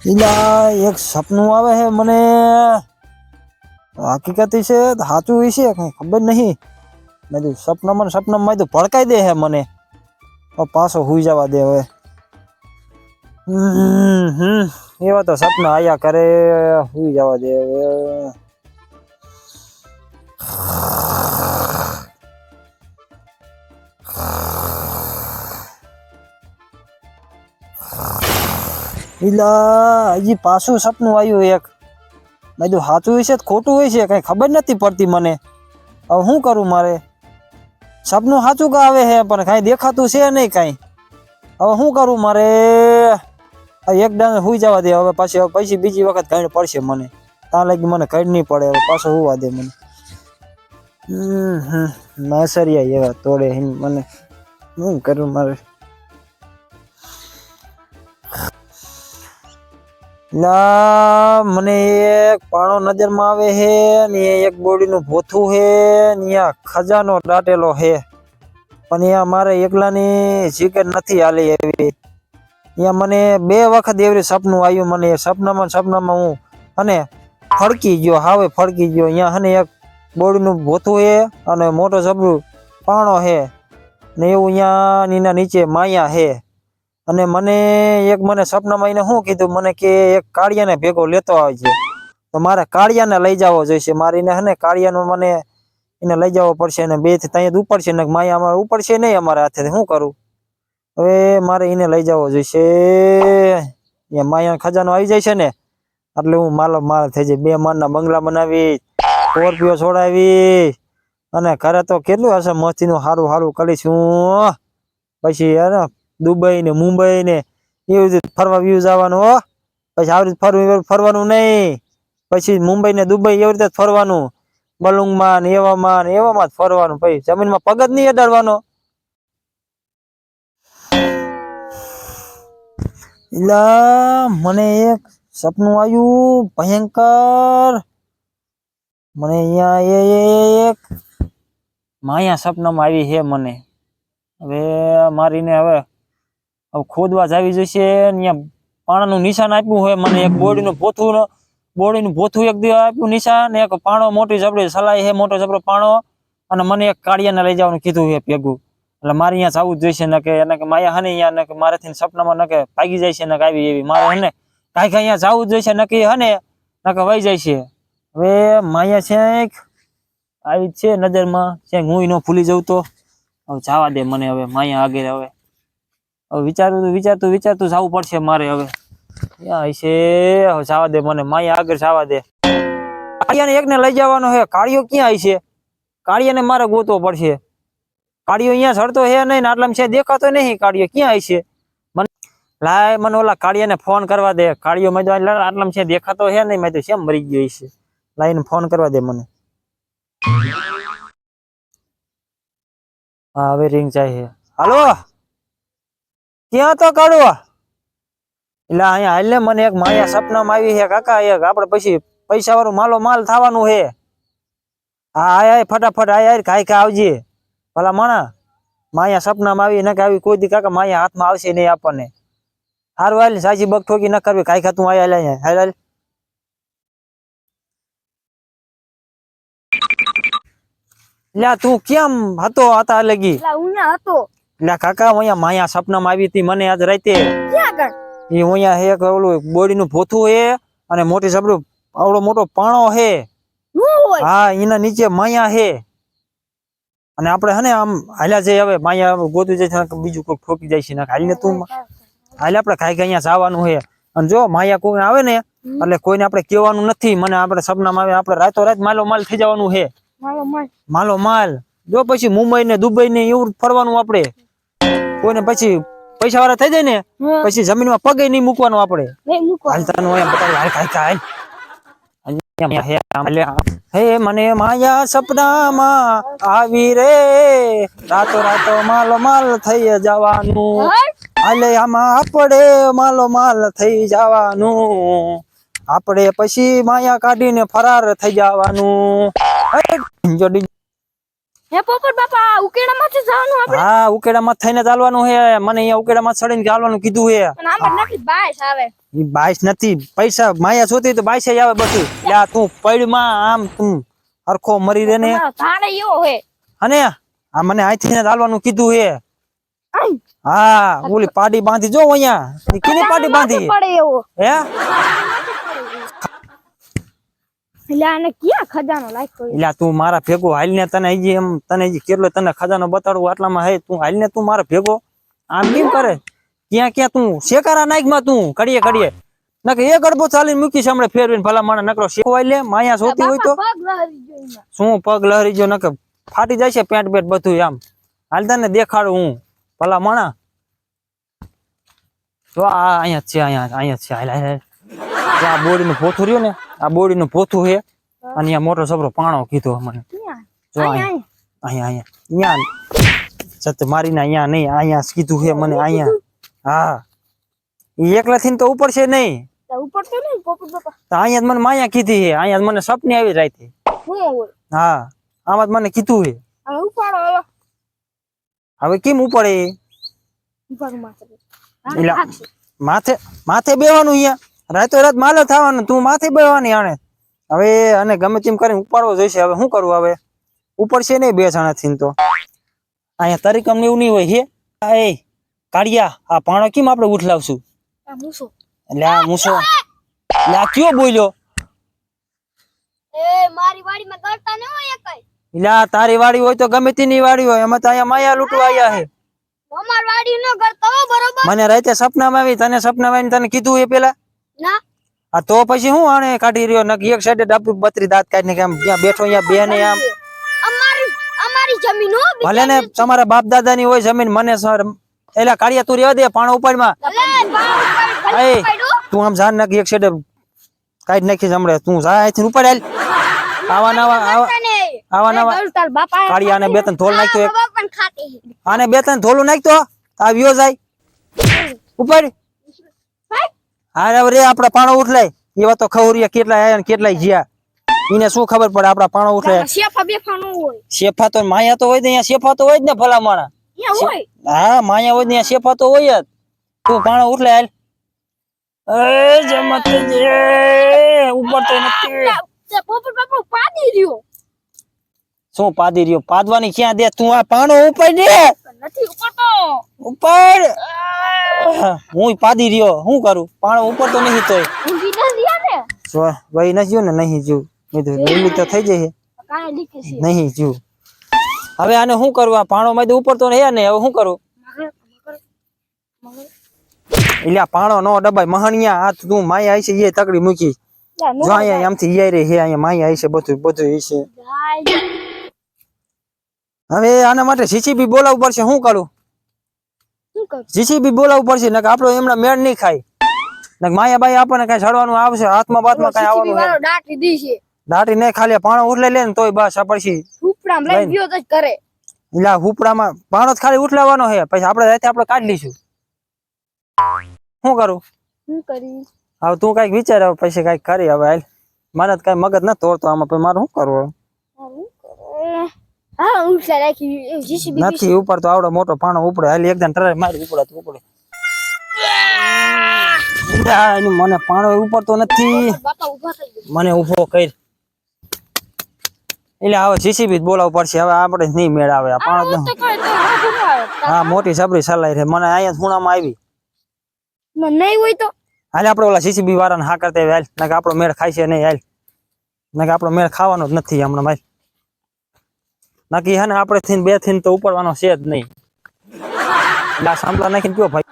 इला एक सपनू आवे है मने हकीकत से साचू विषय कहीं खबर नहीं। मैं तो सपना में तो भड़काई दे है मने और पासो हुई जावा दे हवे। एवा तो सपना आया करे हुई जावा दे हवे। इला हजी पाछू सपनू आयु एक। मैं तो साचू विषय खोटू विषय कहीं खबर नहीं पड़ती मने। अब हूँ करूँ मारे सपनू साचू का आवे है पर कहीं देखातुं छे नहीं कहीं। अब हूँ करूँ मारे एक डांग हुई जावा दे हवे पाછી बीजी वखत घण पड़शे मने ता लगी मने घण नहीं पड़े हवे पाछो हुवा दे मने। नसरिया एवा तोड़े मने हूँ करूँ मारे। ला मने एक पाणो नजर में आवे है ने एक बोडी नु भोथू है ने आ खजानो दाटेलो है पण या मारे एकलानी जिगर નથી હાલી એવી। या मने बे वखत एवरी सपनू आयु मने सपना में हूँ अने फड़की गयो हावे फड़की गयो। या हने एक बोडी नु भोथू है अने मोटो जबरू पाणो है ने एवुं या नीना नीचे माया है। अने मने एक मने सपना में हूँ कीधुं मने के एक काळिया ने भेगो लेतो आवजे तो मारे काळिया ने लई जावो जोईशे। मारे ने हने काळिया नो मने इने लई जावो पड़शे ने बे थी तई उपड़शे ने माया अमारे उपड़शे नहीं अमारे हाथे हूँ करूं। हवे मारे इने लई जावो जोईशे। या माया खजानो आई जायशे ने એટલે હું માલો માલ થઈ જાય। બે માળના બંગલા બનાવી સ્કોર્પિયો છોડાવી અને ઘરે તો કેટલું હશે મસ્તીનું હારું હારું કરીશું। પછી હે दुबई ने मुंबई ने एवी रीते फरवा व्यू जवानुं हो। पछी आ रीते फरवानुं नहीं पछी मुंबई ने दुबई एवी रीते फरवानुं बलुंगमां ने एवामां फरवानुं पछी जमीन में पग ज नहीं अडाडवानो। इला मने एक सपनु आयु भयंकर मने अहींया एक माया सपना में आई है मने। हवे मारीने हवे अब खोदवा जावी जोईशे ने पाणानुं निशान आप्युं होय मने एक बोडीनुं भोथुं एक दी आप्युं निशान एक पाणो मोटी जबरी सलाई है मोटो जबरो पाणो अने मने एक काळियाने लई जवानुं कीधुं है भेगुं। એટલે મારે અહીંયા જાવું જ જોઈશે ને કે માયા હને અહીંયા ને કે મારાથી સપનામાં ન કે ભાગી જાય છે ને કે આવી એવી મારે હને કાંઈક અહીંયા જાવું જ જોઈશે ને કે હને ન કે વહી જાય છે। હવે માયા છે આવી જ છે નજરમાં છે હું ન ભૂલી જઉં તો હવે જવા દે મને। હવે માયા આગળ હવે વિચારતું જવું પડશે મારે। હવે ક્યાં હશે હવે જવા દે મને માયા આગળ જવા દે। કાળિયાને એકને લઈ જવાનો છે કાળિયો ક્યાં હશે કાળિયાને મારે ગોતવો પડશે। काड़ियो अहींया चढ़तो है नहीं आटलाम छे देखातो नहीं काड़ियो क्यां आवी मन लाय मन ओला काड़िया ने फोन करवा दे। काड़ियो मैं आटलाम छे देखातो है नहीं मैं तो शेम मरी गयो छे लाइन फोन करवा दे मने। हाँ हवे रिंग चाहिए। हेलो क्या तो काढो એટલે અહીંયા હાલને મને એક માયા સપનામાં આવી છે કાકા એક આપણે પછી પૈસા વાળું માલો માલ થવાનું છે। હા આય ફટાફટ આય કાઈ કા આવજે भला मणा माया सपना में आवी न आवी कोई दी काका माया हाथ में आवशे नहीं आपने। हारू हाल साची बक ठोकी न करवी काई खा तू आया ले हाल हाल ल्या तू केम हतो आता लगी ला उन्या हतो ल्या काका ओया माया सपना में आवी थी मने आज राते क्या कर ई ओया हे एक ओलो बोडी नु भोथू है अने मोटी जबरो आवडो मोटो पाणो है। हां इना नीचे माया है અને આપણે હને આમ હાલ્યા જઈ હવે માયા ગોતું જાય છે બીજું કોઈ ઠોકી જાય છે ને હાલીને તું હાલે આપણે કાઈ અહીંયા જવાનું છે। અને જો માયા કોઈ આવે ને એટલે કોઈને આપણે કહેવાનું નથી મને આપણે સપનામાં આવે આપણે રાતો રાત માલો માલ થઈ જવાનું છે। માલો માલ જો પછી મુંબઈ ને દુબઈ ને એવું ફરવાનું આપણે કોઈને પછી પૈસા વાળા થઈ જાય ને પછી જમીનમાં પગે નહીં મૂકવાનું આપણે હાલતાનું એમ બતાવ હાલ કાઈ કાઈ हे मने माया सपना में आवी रे रातो रातो मालो माल थई जवानू आले आमा आपड़े मालो माल थई जवानू आपड़े पछी माया काढीने फरार थई जवानू। જો ડી- હે પોપટ બાપા ઉકેડામાંથી જવાનું આપણે હા ઉકેડામાં થઈને ચાલવાનું હે મને અહીંયા ઉકેડામાં ચડીને ચાલવાનું કીધું હે પણ આમાં નથી બાઈસ આવે ઈ બાઈસ નથી પૈસા માયા જોતી તો બાઈસે આવે બધું લ્યા તું પૈડમાં આમ તું હરખો મરી રે ને તમારો ધાડે એવો હે અને આ મને આથી ચાલવાનું કીધું હે આઈ હા ઓલી પાડી બાંધી જો અહીંયા ઈ કેની પાડી બાંધી પડે એવો હે એટલે આને ક્યાં ખજાનો લાગ્યો એટલે તું મારા ભેગો હાલ ને તને હજી એમ તને હજી કેટલો તને ખજાનો બતાડું આટલામાં હે તું હાલ ને તું મારા ભેગો આમ કેમ કરે ક્યાં ક્યાં તું શેકારા નાખમાં તું કડીએ કડીએ નકે એક અડબો ચાલીને મૂકી સામે ફેરવીને ભલા માણા નકરો શેકો લે માયા સોતી હોય તો પગ લહરી જોઈને શું પગ લહરી જો નકે ફાટી જાય છે પેન્ટ બેટ બધું આમ હાલ તને દેખાડું હું ભલા માણા તો આ અહીંયા છે અહીંયા છે હાલ હાલ તો આ બોડીનું પોથું રહ્યું ને આ બોડીનું પોથું છે અને અહીંયા મોટો સબરો પાણો કીધો મને ક્યાં જો અહીંયા અહીંયા સત મારીને અહીંયા નહીં અહીંયા કીધું છે મને અહીંયા હા ઈ એકલા થઈને તો ઉપર છે નહીં તો ઉપર તો નહીં પોપટ બાપા તો અહીંયા જ મને માયા કીધી છે અહીંયા જ મને સપની આવી રાતે હું હોય હા આમાં જ મને કીધું છે હવે ઉપાડો હવે હવે કેમ ઉપડે ઉપાડ માથે એલા માથે માથે બેવાનું અહીંયા રાતો રાત માલે થવાનું તું માથે બેવાની આણે હવે અને ગમે તેમ કરીને ઉપાડવો જોઈશે હવે શું કરવું હવે ઉપડશે નહીં બે જણાથી તો અહીંયા તરીકમ ને એવું નહીં હોય હે એ કાળિયા આ પાણો કેમ આપણે ઉઠલાવશું આ મૂસો એટલે આ મૂસો એટલે આ કયો બોલ્યો એ મારી વાડીમાં કરતા ન હોય કઈ એટલે આ તારી વાડી હોય તો ગમે તેની વાડી હોય એમાં તો અહીંયા માયા લૂંટવા આવ્યા હે અમાર વાડી ન કરતા હો બરોબર મને રાતે સપનામાં આવી તને સપનામાં આવીને તને કીધું એ પેલા ના આ તો પછી હું આને કાઢી રહ્યો નક એક સાઈડે ડાબુ બત્રી દાંત કાઢીને કે આમ જ્યાં બેઠો અહીંયા બે ને આમ અમારી જમીન હો ભલે ને તમારા બાપ દાદા ની હોય જમીન મને સર એલા કાળિયા તું રેવા દે પાણો ઉપાડમાં એ તું આમ જાન નાખ એક સાઈડે કાઢી નાખી હમણાં તું જા અહીંથી ઉપાડ હાલ આવા નવા આવા નવા તાર બાપા કાળિયાને બે ત્રણ થોલ નાખ્યો એક પણ ખાતી આને બે ત્રણ થોલું નાખતો આવ્યો જાય ઉપાડ હા રે આપડા પાણો ઉઠલાય એવા તો ખવરિયા કેટલા આયા ને કેટલાય ગયા એને શું ખબર પડે આપડા પાણો ઉઠલાય શેફા બેફાનો હોય શેફા તો માયા તો હોય ને અહીંયા શેફા તો હોય જ ને ભલા માણા અહીંયા હોય હા માયા હોય ને અહીંયા શેફા તો હોય જ તું પાણો ઉઠલાય હાલ એ જમત જે ઉપર તો નથી તે પોપટ બાપુ પાડી રહ્યો શું પાદી રહ્યો પાદવાની ક્યાં દે તું આ પાણો ઉપાડ દે નથી ઉપડતો ઉપાડ હું પાદી રહ્યો શું કરું પાણો ઉપર તો નહીં તોય ઊંઘી ન લ્યા ને જો વહી નથી ને નહીં જીવ મેં તો લીલી તો થઈ જશે કાય લીકે છે નહીં જીવ હવે આને શું કરવું આ પાણો માં ઉપર તો હે ને હવે શું કરું એટલે આ પાણો નો ડબાય મહાણિયા હાથ તું માયા આવી છે એ તકડી મૂકી જો અહીંયા આમથી ઈયાઈ રે હે અહીંયા માયા આવી છે બધું બધું એ છે હવે આના માટે જીસીબી બોલાવવું પડશે શું કરું જીસીબી બોલાવવું પડશે નક આપણો એમના મેળ નહીં ખાય નક માયાબાઈ આપણને કઈ ચડવાનું આવશે હાથમાં બાથમાં કઈ આવવાનું વાળો દાટી દીશે દાટી નહીં ખાલી પાણો ઉઠલે લે ને તોય બસ આ પછી ઉપરામ લઈ ગયો તો જ કરે એટલે હુપડામાં પાણો જ ખાલી ઉઠલાવાનો છે પછી આપણે રાતે આપણે કાઢી લઈશું શું કરું શું કરી હવે તું કઈક વિચાર હવે પછી કઈક કરી હવે હાલ મને કઈ મગજ ન તોડતો આમાં પછી મારે શું કરવું હા ઉઠલા રાખી જીસીબી નથી ઉપર તો આવડો મોટો પાણો ઉપડે હાલ એકદમ ટ્રાય મારી ઉપડે તો ઉપડે મને પાણો ઉપર તો નથી બાપા ઉભા થઈ ગયો મને ઉભો કર એટલે હવે જીસીબી બોલાવવું પડશે હવે આપણે નહીં મેળ આવે આ પાણો તો કઈ તો વાંધો ન આવે હા મોટી સબરી સલાઈ છે મને અહીંયા ખૂણામાં આવી નહીં હોય તો હાલે આપણે ઓલા જીસીબી વાળાને હા કરતા હાલ નકે આપણો મેળ ખાય છે નહીં હાલ નકે આપણો મેળ ખાવાનો જ નથી હમણાં ભાઈ નક્કી હે ને આપણે થઈને બે થઈને તો ઉપડવાનો છે જ નહીં એટલે સાંભળા નાખીને કયો ભાઈ